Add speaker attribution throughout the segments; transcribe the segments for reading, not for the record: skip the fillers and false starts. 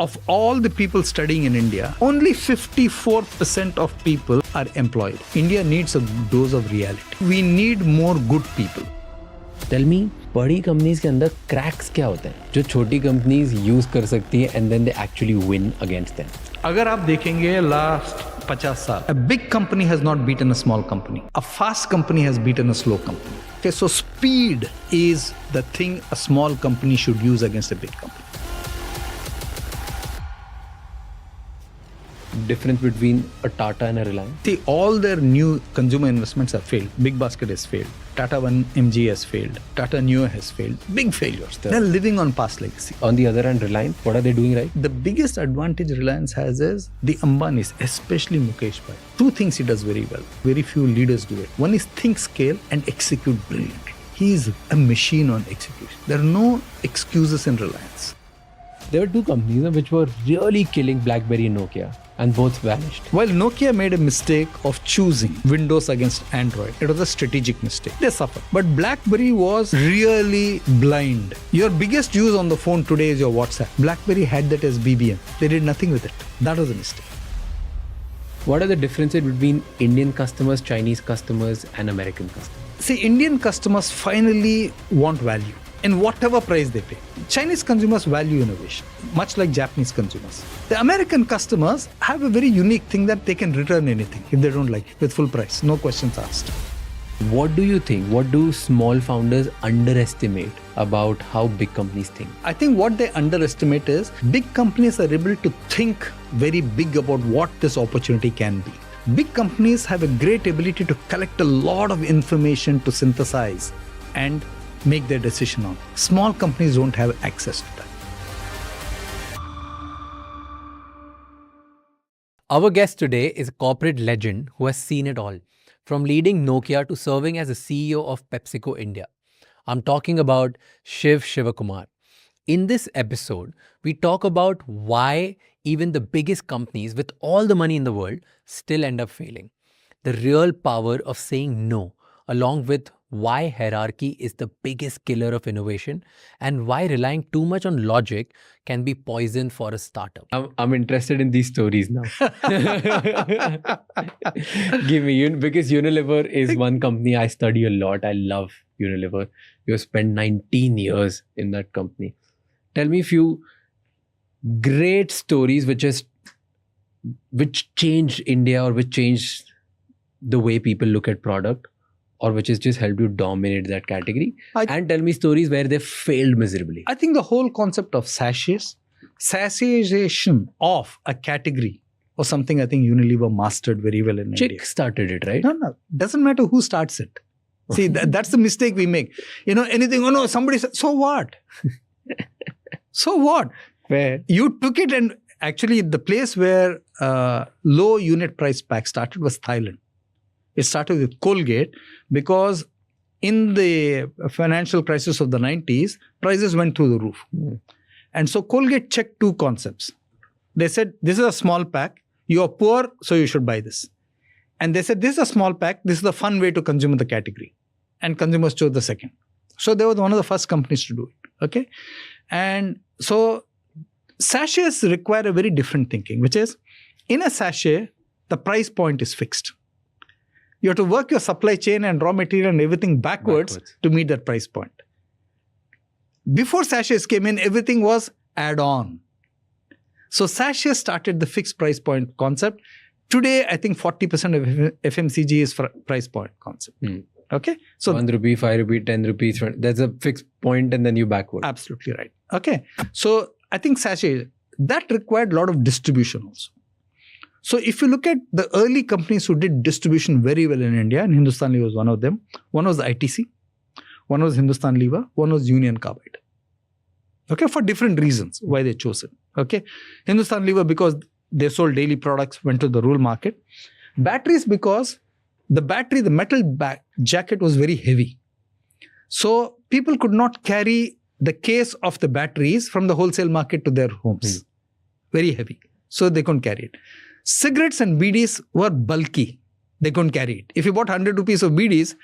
Speaker 1: of all the people studying in India, only 54% of people are employed. India needs a dose of reality. We need more good people.
Speaker 2: Tell me, बड़ी companies के अंदर cracks क्या होते हैं जो छोटी companies use कर सकती है and then they actually win against them?
Speaker 1: अगर आप देखेंगे लास्ट 50 साल, a big company has not beaten a small company. A fast company has beaten a slow company. Okay, so speed is the thing a small company should use against a big company.
Speaker 2: Difference between a Tata and a Reliance?
Speaker 1: See, all their new consumer investments have failed. Big Basket has failed. Tata 1MG has failed. Tata Neo has failed. Big failures. They're living on past legacy.
Speaker 2: On the other hand, Reliance, what are they doing right?
Speaker 1: The biggest advantage Reliance has is the Ambanis, especially Mukesh Bhai. Two things he does very well. Very few leaders do it. One is think scale and execute brilliantly. He is a machine on execution. There are no excuses in Reliance.
Speaker 2: There were two companies which were really killing BlackBerry and Nokia, and both vanished.
Speaker 1: While Nokia made a mistake of choosing Windows against Android, it was a strategic mistake. They suffered. But BlackBerry was really blind. Your biggest use on the phone today is your WhatsApp. BlackBerry had that as BBM. They did nothing with it. That was a mistake.
Speaker 2: What are the differences between Indian customers, Chinese customers, and American customers?
Speaker 1: See, Indian customers finally want value in whatever price they pay. Chinese consumers value innovation, much like Japanese consumers. The American customers have a very unique thing that they can return anything if they don't like it with full price, no questions asked.
Speaker 2: What do you think? What do small founders underestimate about how big companies think?
Speaker 1: I think what they underestimate is big companies are able to think very big about what this opportunity can be. Big companies have a great ability to collect a lot of information to synthesize and make their decision on. Small companies don't have access to that.
Speaker 2: Our guest today is a corporate legend who has seen it all, from leading Nokia to serving as a CEO of PepsiCo India. I'm talking about Shiv Shivakumar. In this episode, we talk about why even the biggest companies with all the money in the world still end up failing, the real power of saying no, along with why hierarchy is the biggest killer of innovation and why relying too much on logic can be poison for a startup. I'm interested in these stories now. Give me, because Unilever is one company I study a lot. I love Unilever. You have spent 19 years in that company. Tell me a few great stories which changed India or which changed the way people look at product, or which has just helped you dominate that category. And tell me stories where they failed miserably.
Speaker 1: I think the whole concept of sachization of a category was something I think Unilever mastered very well in India.
Speaker 2: Chick started it, right?
Speaker 1: No. Doesn't matter who starts it. See, that's the mistake we make. Anything, oh no, somebody said, so what? So what?
Speaker 2: Where?
Speaker 1: You took it, and actually the place where low unit price pack started was Thailand. It started with Colgate because in the financial crisis of the 90s, prices went through the roof. And so Colgate checked two concepts. They said, this is a small pack. You are poor, so you should buy this. And they said, this is a small pack. This is the fun way to consume the category. And consumers chose the second. So they were one of the first companies to do it. Okay. And so sachets require a very different thinking, which is in a sachet, the price point is fixed. You have to work your supply chain and raw material and everything backwards to meet that price point. Before sachets came in, everything was add-on. So sachets started the fixed price point concept. Today, I think 40% of FMCG is price point concept. Okay? So
Speaker 2: 1 rupee, 5 rupee, 10 rupees. That's a fixed point and then you backward.
Speaker 1: Absolutely right. Okay. So I think sachet, that required a lot of distribution also. So if you look at the early companies who did distribution very well in India, and Hindustan Lever was one of them. One was ITC, one was Hindustan Lever, one was Union Carbide. Okay, for different reasons why they chose it. Okay, Hindustan Lever because they sold daily products, went to the rural market. Batteries because the metal jacket was very heavy. So people could not carry the case of the batteries from the wholesale market to their homes. Very heavy. So they couldn't carry it. Cigarettes and BDs were bulky. They couldn't carry it. If you bought 100 rupees of BDs,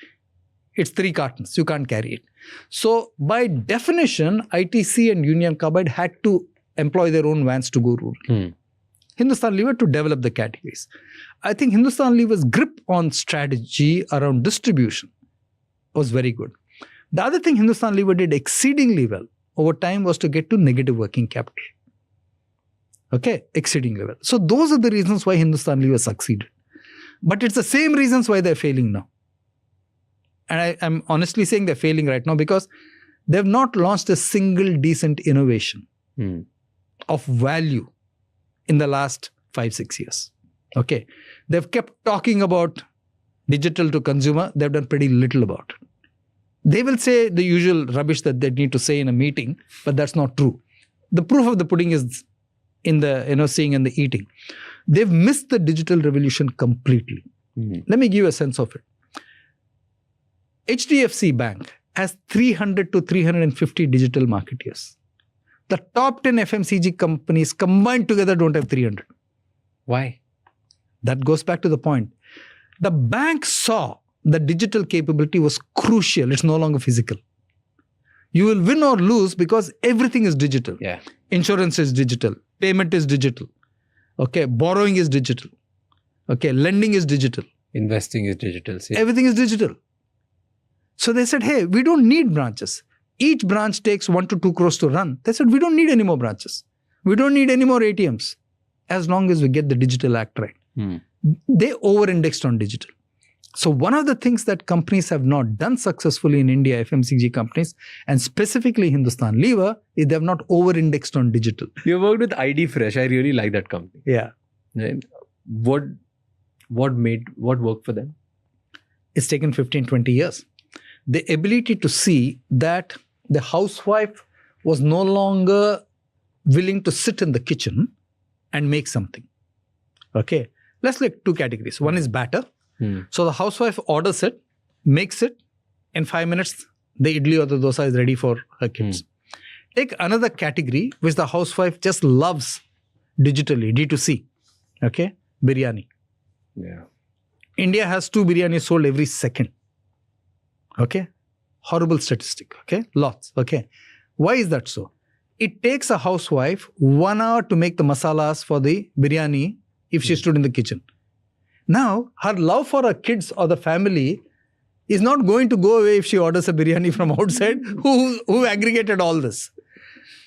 Speaker 1: it's 3 cartons. You can't carry it. So by definition, ITC and Union Carbide had to employ their own vans to go rural. Hindustan Lever to develop the categories. I think Hindustan Lever's grip on strategy around distribution was very good. The other thing Hindustan Lever did exceedingly well over time was to get to negative working capital. Okay, exceedingly well. So those are the reasons why Hindustan Lever succeeded. But it's the same reasons why they're failing now. And I'm honestly saying they're failing right now because they've not launched a single decent innovation of value in the last 5-6 years. Okay. They've kept talking about digital to consumer. They've done pretty little about it. They will say the usual rubbish that they need to say in a meeting, but that's not true. The proof of the pudding is in the, seeing and the eating. They've missed the digital revolution completely. Let me give you a sense of it. HDFC Bank has 300 to 350 digital marketeers. The top 10 FMCG companies combined together don't have 300.
Speaker 2: Why?
Speaker 1: That goes back to the point. The bank saw the digital capability was crucial. It's no longer physical. You will win or lose because everything is digital.
Speaker 2: Yeah.
Speaker 1: Insurance is digital. Payment is digital. Okay. Borrowing is digital. Okay. Lending is digital.
Speaker 2: Investing is digital. See?
Speaker 1: Everything is digital. So they said, hey, we don't need branches. Each branch takes 1 to 2 crores to run. They said, we don't need any more branches. We don't need any more ATMs. As long as we get the digital act right. They over-indexed on digital. So one of the things that companies have not done successfully in India, FMCG companies, and specifically Hindustan Lever, is they have not over-indexed on digital.
Speaker 2: You worked with ID Fresh. I really like that company.
Speaker 1: Yeah.
Speaker 2: What worked for them?
Speaker 1: It's taken 15, 20 years. The ability to see that the housewife was no longer willing to sit in the kitchen and make something. Okay. Let's look at 2 categories. One is batter. So the housewife orders it, makes it. In 5 minutes, the idli or the dosa is ready for her kids. Take another category which the housewife just loves digitally, D2C. Okay. Biryani.
Speaker 2: Yeah.
Speaker 1: India has 2 biryanis sold every second. Okay. Horrible statistic. Okay. Lots. Okay. Why is that so? It takes a housewife 1 hour to make the masalas for the biryani if she stood in the kitchen. Now, her love for her kids or the family is not going to go away if she orders a biryani from outside who aggregated all this.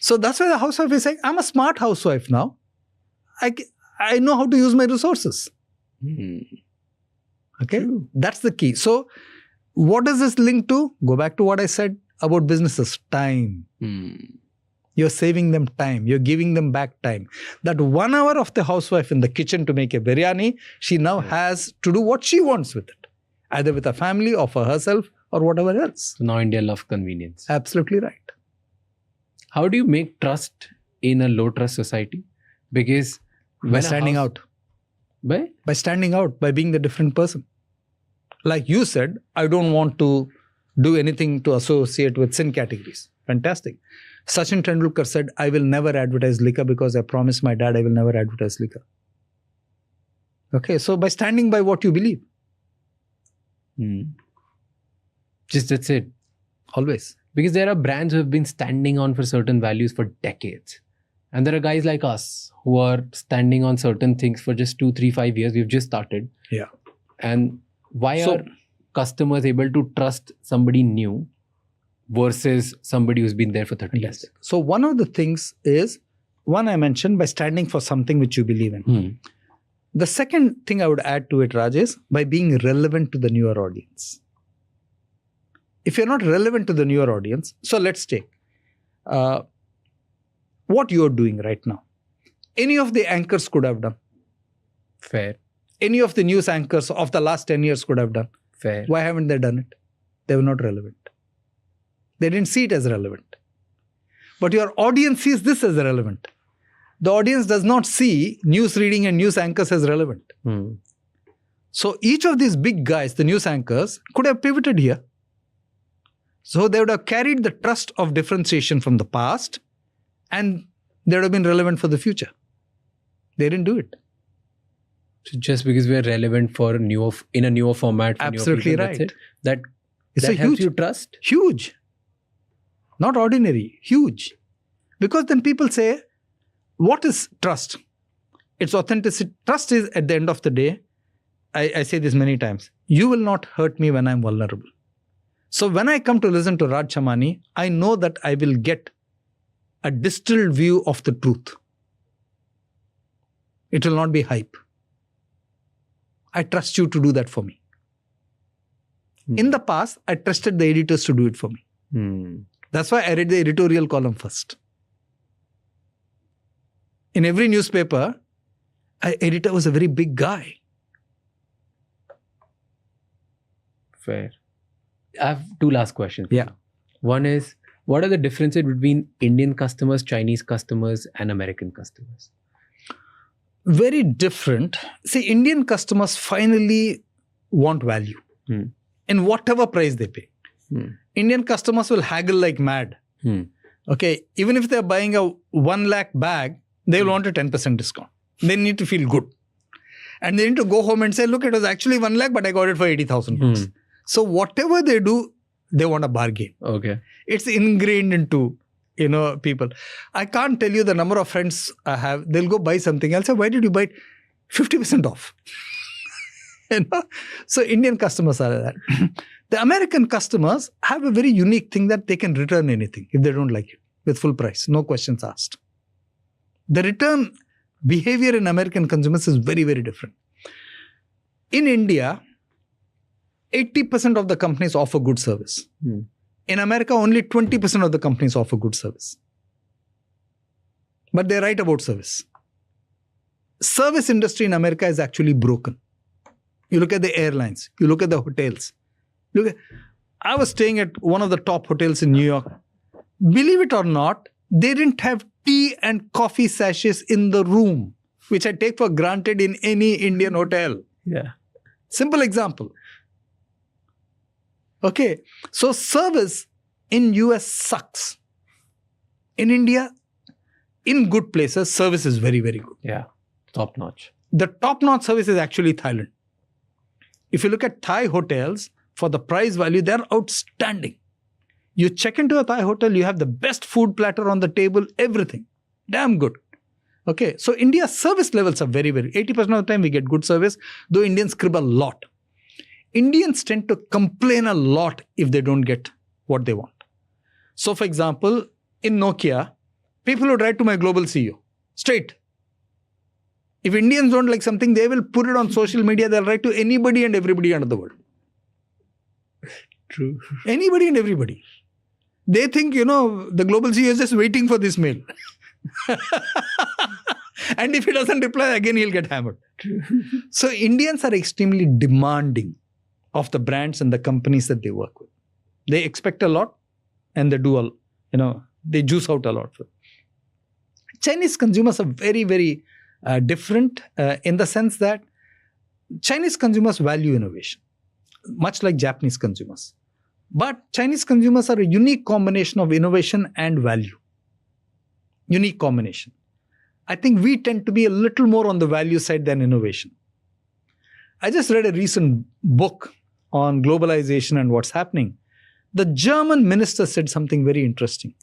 Speaker 1: So that's why the housewife is saying, I'm a smart housewife now. I know how to use my resources. Okay. True. That's the key. So what does this link to? Go back to what I said about businesses. Time. You're saving them time. You're giving them back time. That 1 hour of the housewife in the kitchen to make a biryani, she now has to do what she wants with it. Either with her family or for herself or whatever else.
Speaker 2: So now India loves convenience.
Speaker 1: Absolutely right.
Speaker 2: How do you make trust in a low trust society? Because
Speaker 1: by standing out. By standing out, by being the different person. Like you said, I don't want to do anything to associate with sin categories. Fantastic. Sachin Tendulkar said, I will never advertise liquor because I promised my dad I will never advertise liquor. Okay, so by standing by what you believe.
Speaker 2: Just that's it.
Speaker 1: Always.
Speaker 2: Because there are brands who have been standing on for certain values for decades. And there are guys like us who are standing on certain things for just 2, 3, 5 years. We've just started.
Speaker 1: Yeah.
Speaker 2: And why are customers able to trust somebody new versus somebody who's been there for 30 years?
Speaker 1: So one of the things is, one I mentioned, by standing for something which you believe in. The second thing I would add to it, Raj, is by being relevant to the newer audience. If you're not relevant to the newer audience, so let's take what you're doing right now. Any of the anchors could have done.
Speaker 2: Fair.
Speaker 1: Any of the news anchors of the last 10 years could have done.
Speaker 2: Fair.
Speaker 1: Why haven't they done it? They were not relevant. They didn't see it as relevant. But your audience sees this as relevant. The audience does not see news reading and news anchors as relevant. So each of these big guys, the news anchors, could have pivoted here. So they would have carried the trust of differentiation from the past and they would have been relevant for the future. They didn't do it.
Speaker 2: So just because we are relevant for in a newer format. For
Speaker 1: absolutely
Speaker 2: newer people,
Speaker 1: right.
Speaker 2: That helps you trust?
Speaker 1: Huge. Not ordinary. Huge. Because then people say, what is trust? It's authenticity. Trust is, at the end of the day, I say this many times, you will not hurt me when I'm vulnerable. So when I come to listen to Raj Shamani, I know that I will get a distilled view of the truth. It will not be hype. I trust you to do that for me. In the past, I trusted the editors to do it for me. That's why I read the editorial column first. In every newspaper, an editor was a very big guy.
Speaker 2: Fair. I have two last questions.
Speaker 1: Yeah.
Speaker 2: One is, what are the differences between Indian customers, Chinese customers, and American customers?
Speaker 1: Very different. See, Indian customers finally want value in whatever price they pay. Indian customers will haggle like mad. Okay, even if they're buying a 1 lakh bag, they will want a 10% discount. They need to feel good. And they need to go home and say, look, it was actually 1 lakh, but I got it for 80,000 bucks. So whatever they do, they want a bargain.
Speaker 2: Okay.
Speaker 1: It's ingrained into, people. I can't tell you the number of friends I have. They'll go buy something. I'll say, why did you buy it? 50% off. So Indian customers are that. The American customers have a very unique thing that they can return anything if they don't like it with full price. No questions asked. The return behavior in American consumers is very, very different. In India, 80% of the companies offer good service. In America, only 20% of the companies offer good service. But they write about service. Service industry in America is actually broken. You look at the airlines. You look at the hotels. I was staying at one of the top hotels in New York. Believe it or not, they didn't have tea and coffee sachets in the room, which I take for granted in any Indian hotel.
Speaker 2: Yeah.
Speaker 1: Simple example. Okay, so service in US sucks. In India, in good places, service is very, very good.
Speaker 2: Yeah, top notch.
Speaker 1: The top-notch service is actually Thailand. If you look at Thai hotels, for the price value, they're outstanding. You check into a Thai hotel, you have the best food platter on the table, everything. Damn good. Okay, so India's service levels are very, very, 80% of the time we get good service, though Indians crib a lot. Indians tend to complain a lot if they don't get what they want. So, for example, in Nokia, people would write to my global CEO, straight. If Indians don't like something, they will put it on social media. They'll write to anybody and everybody under the world.
Speaker 2: True.
Speaker 1: Anybody and everybody. They think, the global CEO is just waiting for this mail. And if he doesn't reply, again, he'll get hammered. So Indians are extremely demanding of the brands and the companies that they work with. They expect a lot and they do, they juice out a lot. Chinese consumers are very, very different in the sense that Chinese consumers value innovation, much like Japanese consumers. But Chinese consumers are a unique combination of innovation and value. Unique combination. I think we tend to be a little more on the value side than innovation. I just read a recent book on globalization and what's happening. The German minister said something very interesting.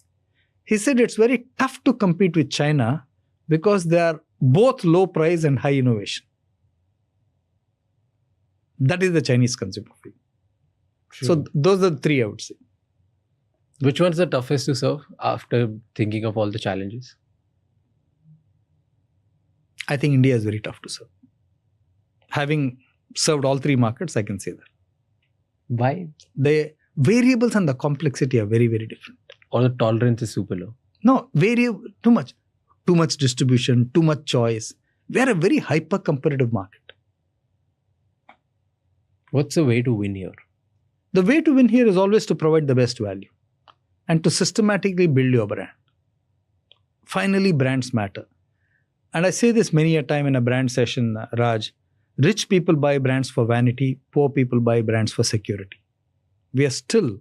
Speaker 1: He said it's very tough to compete with China because they are both low price and high innovation. That is the Chinese consumer field. So those are the three I would say.
Speaker 2: Which one's the toughest to serve after thinking of all the challenges?
Speaker 1: I think India is very tough to serve. Having served all three markets, I can say that.
Speaker 2: Why?
Speaker 1: The variables and the complexity are very, very different.
Speaker 2: Or the tolerance is super low?
Speaker 1: No, too much. Too much distribution, too much choice. We are a very hyper-competitive market.
Speaker 2: What's the way to win here?
Speaker 1: The way to win here is always to provide the best value and to systematically build your brand. Finally, brands matter. And I say this many a time in a brand session, Raj. Rich people buy brands for vanity. Poor people buy brands for security. We are still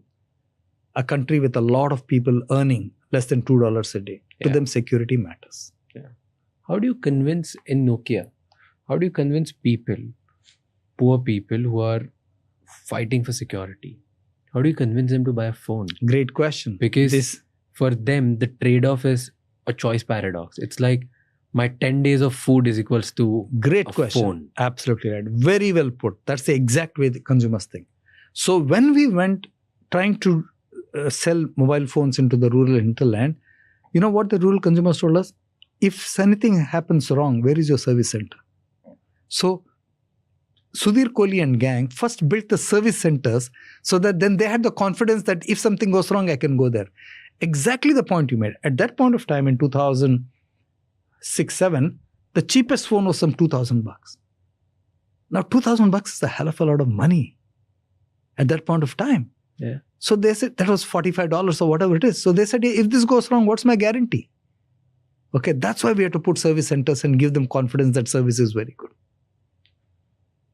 Speaker 1: a country with a lot of people earning less than $2 a day. To them, security matters.
Speaker 2: Yeah. How do you convince in Nokia? How do you convince people, poor people who are fighting for security? How do you convince them to buy a phone?
Speaker 1: Great question.
Speaker 2: Because for them, the trade-off is a choice paradox. It's like, my 10 days of food is equals to
Speaker 1: Great
Speaker 2: a
Speaker 1: question.
Speaker 2: phone.
Speaker 1: Absolutely right. Very well put. That's the exact way the consumers think. So when we went trying to sell mobile phones into the rural hinterland, you know what the rural consumers told us? If anything happens wrong, where is your service center? So Sudhir Kohli and gang first built the service centers so that then they had the confidence that if something goes wrong, I can go there. Exactly the point you made. At that point of time in 2006-7, the cheapest phone was some $2,000. Now $2,000 is a hell of a lot of money at that point of time.
Speaker 2: Yeah.
Speaker 1: So they said that was $45 or whatever it is. So they said, if this goes wrong, what's my guarantee? Okay, that's why we have to put service centers and give them confidence that service is very good.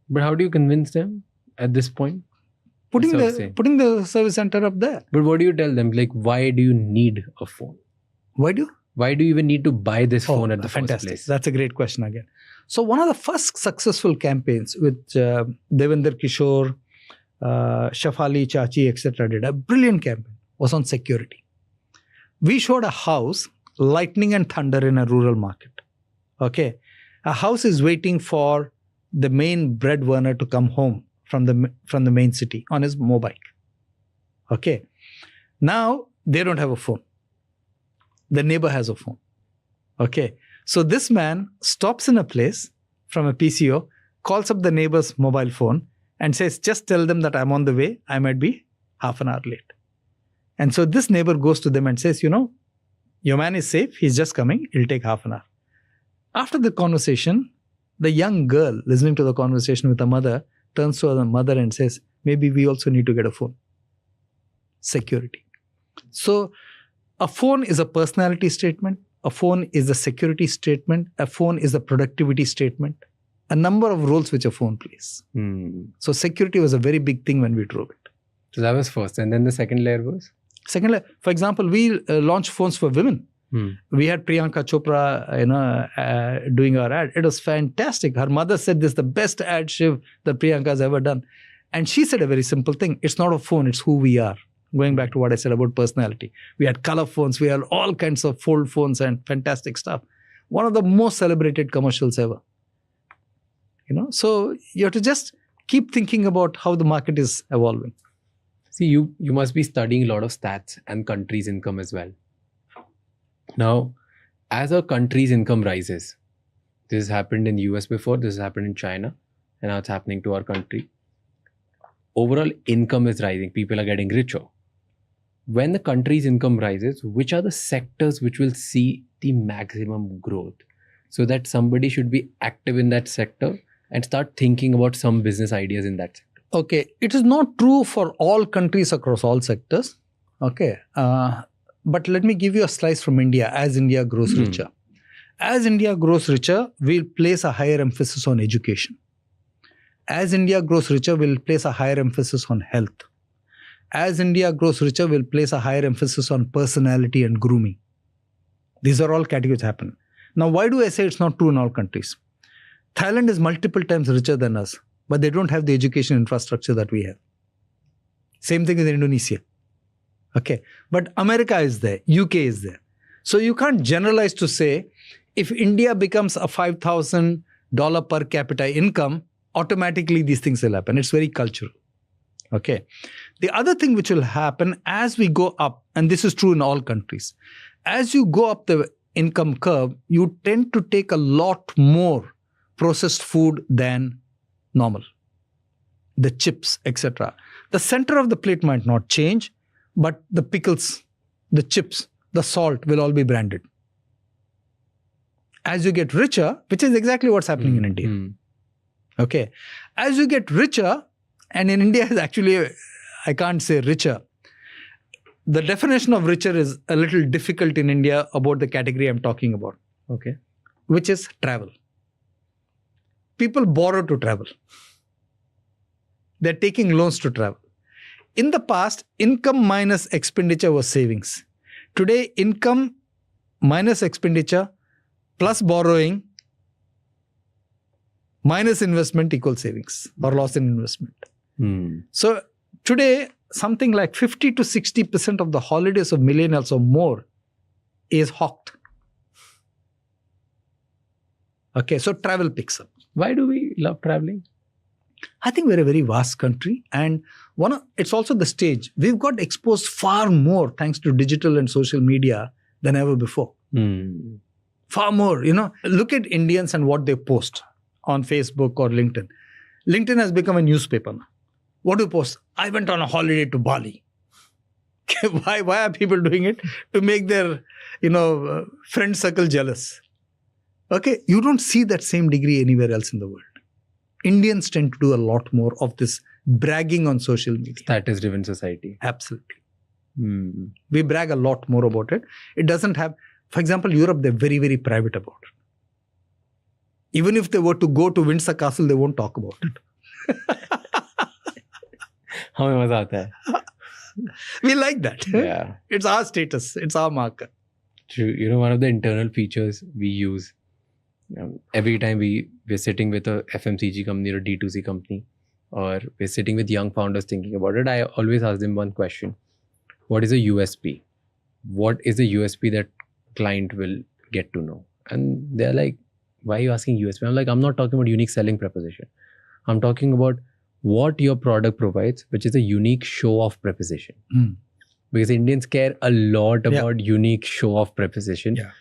Speaker 2: But how do you convince them at this point?
Speaker 1: Putting the service center up there.
Speaker 2: But what do you tell them? Like, why do you need a phone?
Speaker 1: Why do
Speaker 2: you even need to buy this phone at the
Speaker 1: fantastic.
Speaker 2: first place?
Speaker 1: That's a great question again. So one of the first successful campaigns which Devender Kishore, Shafali Chachi, etc. did, a brilliant campaign, was on security. We showed a house, lightning and thunder in a rural market. Okay. A house is waiting for the main breadwinner to come home from the main city on his mobile. Okay. Now they don't have a phone. The neighbor has a phone. Okay. So this man stops in a place from a PCO, calls up the neighbor's mobile phone and says, just tell them that I'm on the way. I might be half an hour late. And so this neighbor goes to them and says, your man is safe. He's just coming. It'll take half an hour. After the conversation, the young girl listening to the conversation with the mother turns to the mother and says, maybe we also need to get a phone. Security. So a phone is a personality statement. A phone is a security statement. A phone is a productivity statement. A number of roles which a phone plays. So security was a very big thing when we drove it.
Speaker 2: So that was first. And then the second layer was?
Speaker 1: Second layer, for example, we launched phones for women. We had Priyanka Chopra, doing our ad. It was fantastic. Her mother said this is the best ad, Shiv, that Priyanka has ever done. And she said a very simple thing. It's not a phone, it's who we are. Going back to what I said about personality. We had color phones. We had all kinds of fold phones and fantastic stuff. One of the most celebrated commercials ever. So you have to just keep thinking about how the market is evolving.
Speaker 2: See, you must be studying a lot of stats and countries' income as well. Now, as a country's income rises, this has happened in the US before, this has happened in China, and now it's happening to our country. Overall income is rising. People are getting richer. When the country's income rises, which are the sectors which will see the maximum growth? So that somebody should be active in that sector and start thinking about some business ideas in that sector.
Speaker 1: Okay. It is not true for all countries across all sectors. Okay. But let me give you a slice from India as India grows richer. As India grows richer, we'll place a higher emphasis on education. As India grows richer, we'll place a higher emphasis on health. As India grows richer, we'll place a higher emphasis on personality and grooming. These are all categories happen. Now, why do I say it's not true in all countries? Thailand is multiple times richer than us, but they don't have the education infrastructure that we have. Same thing with Indonesia. Okay. But America is there. UK is there. So you can't generalize to say, if India becomes a $5,000 per capita income, automatically these things will happen. It's very cultural. Okay. The other thing which will happen as we go up, and this is true in all countries, as you go up the income curve, you tend to take a lot more processed food than normal. The chips, etc. The center of the plate might not change, but the pickles, the chips, the salt will all be branded. As you get richer, which is exactly what's happening in India. Okay. As you get richer, and in India is actually, I can't say richer. The definition of richer is a little difficult in India about the category I'm talking about. Okay. Which is travel. People borrow to travel. They're taking loans to travel. In the past, income minus expenditure was savings. Today, income minus expenditure plus borrowing minus investment equals savings or loss in investment. So today, something like 50 to 60% of the holidays of millennials or more is hawked. Okay, so travel picks up.
Speaker 2: Why do we love traveling?
Speaker 1: I think we're a very vast country, and it's also the stage. We've got exposed far more thanks to digital and social media than ever before. Far more, Look at Indians and what they post on Facebook or LinkedIn. LinkedIn has become a newspaper now. What do you post? I went on a holiday to Bali. Why are people doing it? To make their, friend circle jealous. Okay, you don't see that same degree anywhere else in the world. Indians tend to do a lot more of this bragging on social media.
Speaker 2: Status-driven society.
Speaker 1: Absolutely. We brag a lot more about it. It doesn't have, for example, Europe, they're very, very private about it. Even if they were to go to Windsor Castle, they won't talk about it.
Speaker 2: हमें मजा आता है.
Speaker 1: We like that.
Speaker 2: Yeah.
Speaker 1: It's our status. It's our marker.
Speaker 2: True. One of the internal features we use every time we're sitting with a FMCG company or a D2C company, or we're sitting with young founders thinking about it, I always ask them one question. What is a USP? What is a USP that client will get to know? And they're like, why are you asking USP? I'm like, I'm not talking about unique selling proposition. I'm talking about what your product provides, which is a unique show-off proposition. Because Indians care a lot about unique show-off proposition.
Speaker 1: Yeah.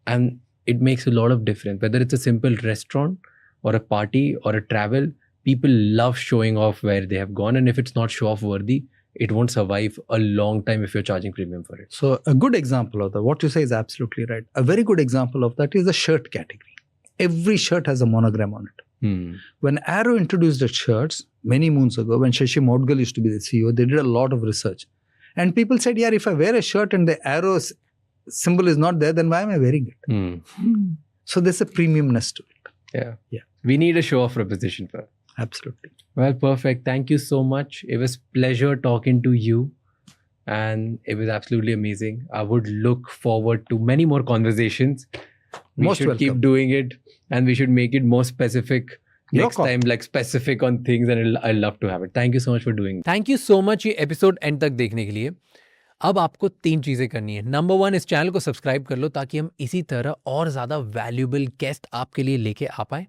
Speaker 2: And it makes a lot of difference. Whether it's a simple restaurant or a party or a travel, people love showing off where they have gone. And if it's not show-off worthy, it won't survive a long time if you're charging premium for it.
Speaker 1: So a good example of that, what you say is absolutely right. A very good example of that is the shirt category. Every shirt has a monogram on it. When Arrow introduced its shirts many moons ago, when Shashi Modgal used to be the CEO, they did a lot of research. And people said, yeah, if I wear a shirt and the Arrow symbol is not there, then why am I wearing it? So there's a premiumness to it.
Speaker 2: Yeah. We need a show-off proposition for it.
Speaker 1: Absolutely.
Speaker 2: Well, perfect. Thank you so much. It was pleasure talking to you. And it was absolutely amazing. I would look forward to many more conversations. We
Speaker 1: Most
Speaker 2: should
Speaker 1: welcome.
Speaker 2: keep doing it, and we should make it more specific next time, like specific on things, and I'll love to have it. Thank you so much for doing it. Thank you so much ये episode and तक देखने के लिए. अब आपको 3 चीज़ें करनी है. नंबर 1, इस चैनल को सब्सक्राइब कर लो ताकि हम इसी तरह और ज़्यादा वैल्यूएबल गेस्ट आपके लिए लेके आ पाएँ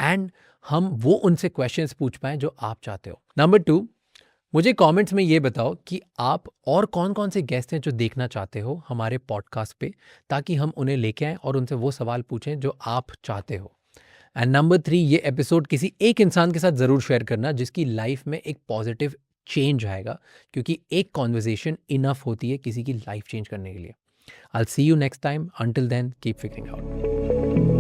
Speaker 2: एंड हम वो उनसे क्वेश्चंस पूछ पाएँ जो आप चाहते हो. नंबर 2, मुझे कमेंट्स में ये बताओ कि आप और कौन कौन से गेस्ट हैं जो देखना चाहते हो हमारे पॉडकास्ट पे, ताकि हम उन्हें लेके आएँ और उनसे वो सवाल पूछें जो आप चाहते हो. एंड नंबर 3, ये एपिसोड किसी एक इंसान के साथ ज़रूर शेयर करना जिसकी लाइफ में एक पॉजिटिव चेंज आएगा, क्योंकि एक कॉन्वर्जेशन इनफ होती है किसी की लाइफ चेंज करने के लिए. I will see you next time. Until then keep figuring out.